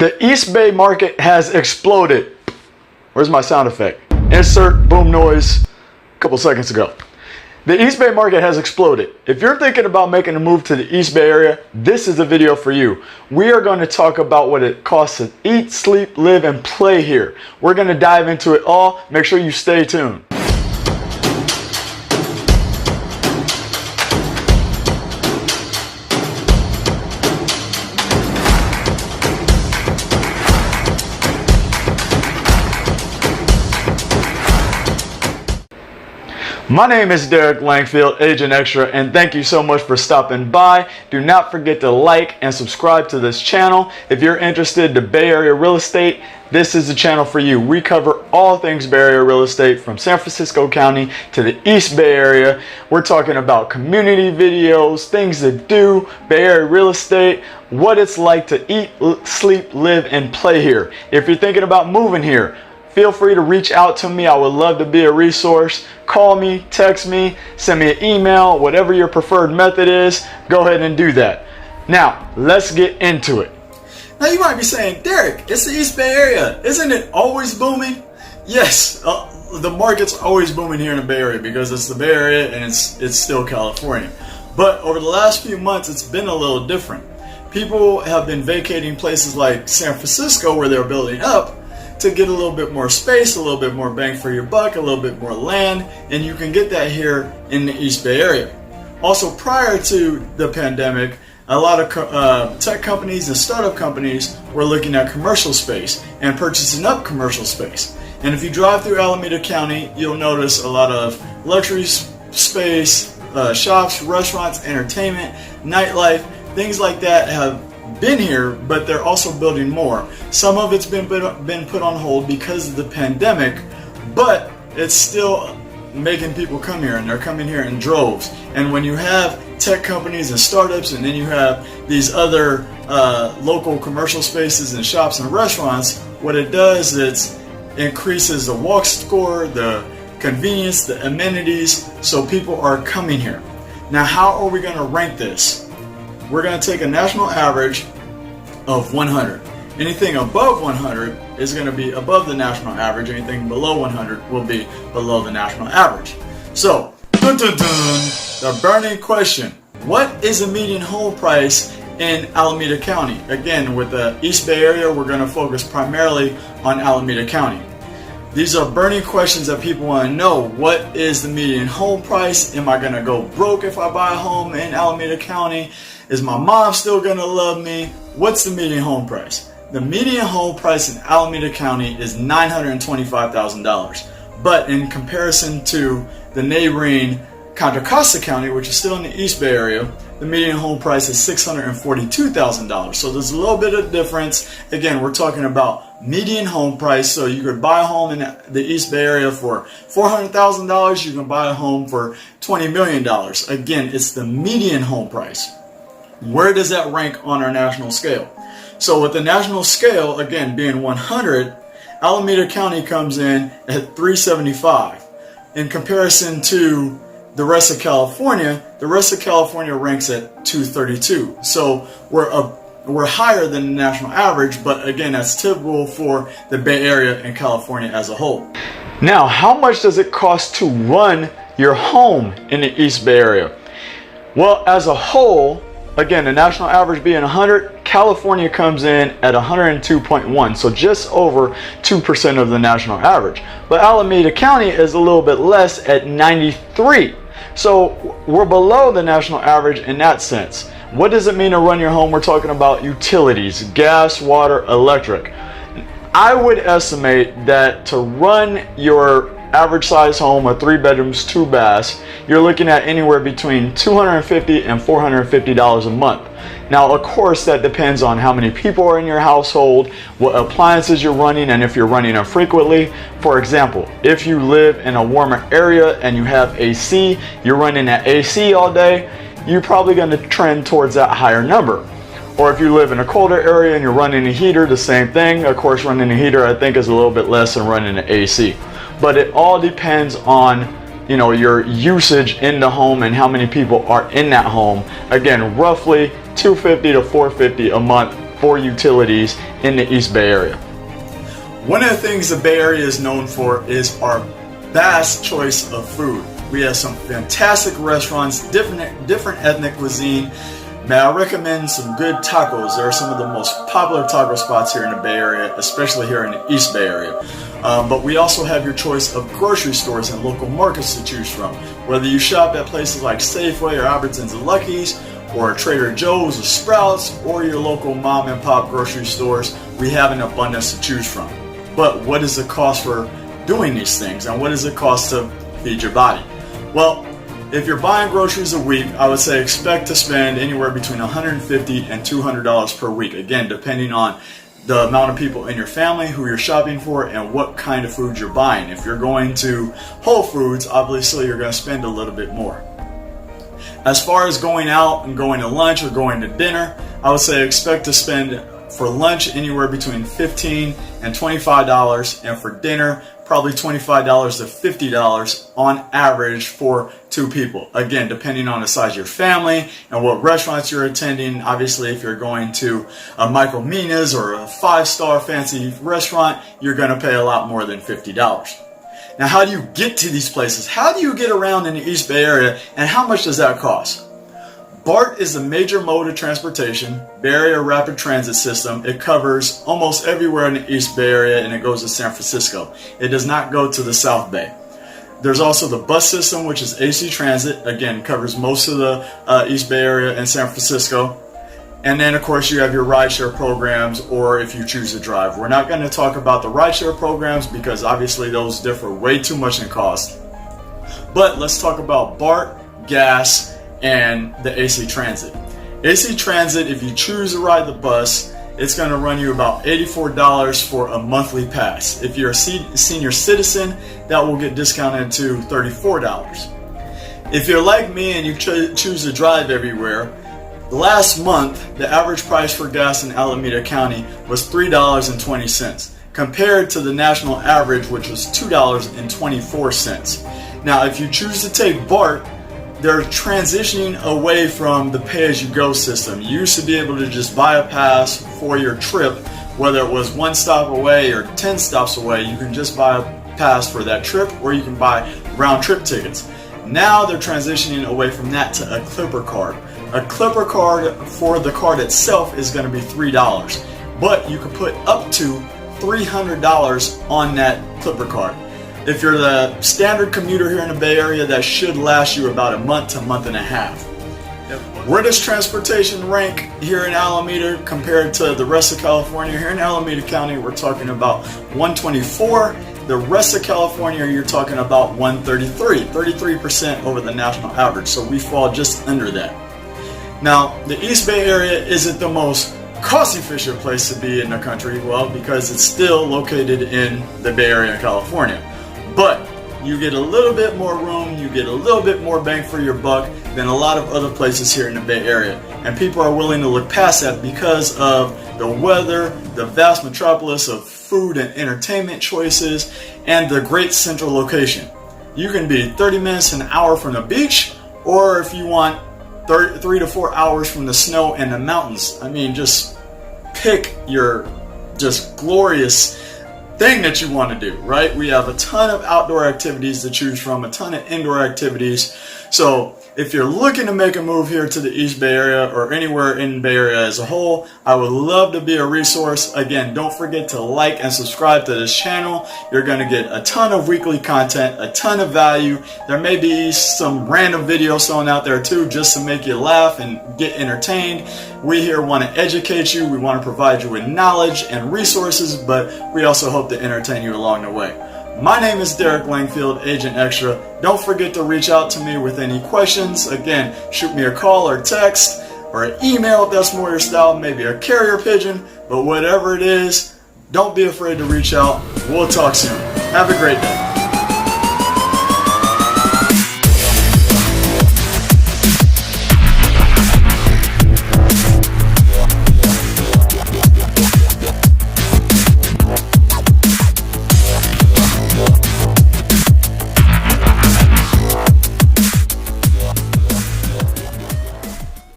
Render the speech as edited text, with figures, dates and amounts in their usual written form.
The East Bay market has exploded. Where's my sound effect? Insert boom noise a couple seconds ago. The East Bay market has exploded. If you're thinking about making a move to the East Bay area, this is the video for you. We are going to talk about what it costs to eat, sleep, live, and play here. We're going to dive into it all. Make sure you stay tuned. My name is Derek Langfield, Agent Extra, and thank you so much for stopping by. Do not forget to like and subscribe to this channel. If you're interested in Bay Area real estate, this is the channel for you. We cover all things Bay Area real estate from San Francisco County to the East Bay Area. We're talking about community videos, things to do, Bay Area real estate, what it's like to eat, sleep, live, and play here. If you're thinking about moving here, feel free to reach out to me. I would love to be a resource. Call me, text me, send me an email, whatever your preferred method is, go ahead and do that. Now, let's get into it. Now you might be saying, Derek, it's the East Bay Area. Isn't it always booming? Yes, the market's always booming here in the Bay Area because it's the Bay Area and it's still California. But over the last few months, it's been a little different. People have been vacating places like San Francisco where they're building up to get a little bit more space, a little bit more bang for your buck, a little bit more land, and you can get that here in the East Bay Area. Also, prior to the pandemic, a lot of tech companies and startup companies were looking at commercial space and purchasing up commercial space. And if you drive through Alameda County, you'll notice a lot of luxury space, shops, restaurants, entertainment, nightlife, things like that have been here, but they're also building more. Some of it's been put on hold because of the pandemic, but it's still making people come here, and they're coming here in droves. And when you have tech companies and startups, and then you have these other local commercial spaces and shops and restaurants, what it does is it increases the walk score, the convenience, the amenities, so people are coming here. Now, how are we going to rank this? We're going to take a national average of 100. Anything above 100 is going to be above the national average. Anything below 100 will be below the national average. So, the burning question: what is the median home price in Alameda County? Again, with the East Bay Area, we're going to focus primarily on Alameda County. These are burning questions that people want to know. What is the median home price? Am I going to go broke if I buy a home in Alameda County? Is my mom still going to love me? What's the median home price? The median home price in Alameda County is $925,000. But in comparison to the neighboring Contra Costa County, which is still in the East Bay Area, the median home price is $642,000. So there's a little bit of difference. Again, we're talking about median home price. So you could buy a home in the East Bay Area for $400,000. You can buy a home for $20 million. Again, it's the median home price. Where does that rank on our national scale? So with the national scale, again, being 100, Alameda County comes in at 375. In comparison to the rest of California ranks at 232. So we're higher than the national average, but again, that's typical for the Bay Area and California as a whole. Now, how much does it cost to run your home in the East Bay Area? Well, as a whole, again, the national average being 100, California comes in at 102.1, so just over 2% of the national average. But Alameda County is a little bit less at 93. So we're below the national average in that sense. What does it mean to run your home? We're talking about utilities, gas, water, electric. I would estimate that to run your average size home, a 3 bedrooms, 2 baths, you're looking at anywhere between $250 and $450 a month. Now, of course, that depends on how many people are in your household, what appliances you're running, and if you're running them frequently. For example, if you live in a warmer area and you have AC, you're running that AC all day, you're probably going to trend towards that higher number. Or if you live in a colder area and you're running a heater, the same thing. Of course, running a heater, I think, is a little bit less than running an AC. But it all depends on, your usage in the home and how many people are in that home. Again, roughly $250 to $450 a month for utilities in the East Bay Area. One of the things the Bay Area is known for is our vast choice of food. We have some fantastic restaurants, different ethnic cuisine. May I recommend some good tacos? There are some of the most popular taco spots here in the Bay Area, especially here in the East Bay Area. But we also have your choice of grocery stores and local markets to choose from. Whether you shop at places like Safeway or Albertsons and Lucky's, or Trader Joe's or Sprouts, or your local mom and pop grocery stores, we have an abundance to choose from. But what is the cost for doing these things, and what does it cost to feed your body? Well, if you're buying groceries a week, I would say expect to spend anywhere between $150 and $200 per week. Again, depending on the amount of people in your family, who you're shopping for, and what kind of food you're buying. If you're going to Whole Foods, obviously you're going to spend a little bit more. As far as going out and going to lunch or going to dinner, I would say expect to spend for lunch anywhere between $15 and $25, and for dinner probably $25 to $50 on average for two people. Again, depending on the size of your family and what restaurants you're attending. Obviously, if you're going to a Michael Mina's or a 5-star fancy restaurant, you're going to pay a lot more than $50. Now, how do you get to these places? How do you get around in the East Bay Area, and how much does that cost? BART is a major mode of transportation, Bay Area Rapid Transit System. It covers almost everywhere in the East Bay Area, and it goes to San Francisco. It does not go to the South Bay. There's also the bus system, which is AC Transit. Again, covers most of the East Bay Area and San Francisco. And then, of course, you have your rideshare programs, or if you choose to drive. We're not going to talk about the rideshare programs because obviously those differ way too much in cost. But let's talk about BART, gas, and the AC Transit. AC Transit, if you choose to ride the bus, it's going to run you about $84 for a monthly pass. If you're a senior citizen, that will get discounted to $34. If you're like me and you choose to drive everywhere, last month, the average price for gas in Alameda County was $3.20, compared to the national average, which was $2.24. Now, if you choose to take BART, they're transitioning away from the pay-as-you-go system. You used to be able to just buy a pass for your trip, whether it was 1 stop away or 10 stops away. You can just buy a pass for that trip, or you can buy round-trip tickets. Now they're transitioning away from that to a Clipper card. A Clipper card for the card itself is going to be $3, but you can put up to $300 on that Clipper card. If you're the standard commuter here in the Bay Area, that should last you about a month to a month and a half. Where does transportation rank here in Alameda compared to the rest of California? Here in Alameda County, we're talking about 124. The rest of California, you're talking about 133, 33% over the national average. So we fall just under that. Now, the East Bay Area isn't the most cost-efficient place to be in the country, well, because it's still located in the Bay Area, California. But you get a little bit more room, you get a little bit more bang for your buck than a lot of other places here in the Bay Area. And people are willing to look past that because of the weather, the vast metropolis of food and entertainment choices, and the great central location. You can be 30 minutes to an hour from the beach, or if you want 3 to 4 hours from the snow and the mountains. I mean, just pick your just glorious thing that you want to do, right? We have a ton of outdoor activities to choose from, a ton of indoor activities. So if you're looking to make a move here to the East Bay Area or anywhere in the Bay Area as a whole, I would love to be a resource. Again, don't forget to like and subscribe to this channel. You're going to get a ton of weekly content, a ton of value. There may be some random videos thrown out there too, just to make you laugh and get entertained. We here want to educate you. We want to provide you with knowledge and resources, but we also hope to entertain you along the way. My name is Derek Langfield, Agent Extra. Don't forget to reach out to me with any questions. Again, shoot me a call or text or an email if that's more your style, maybe a carrier pigeon, but whatever it is, don't be afraid to reach out. We'll talk soon. Have a great day.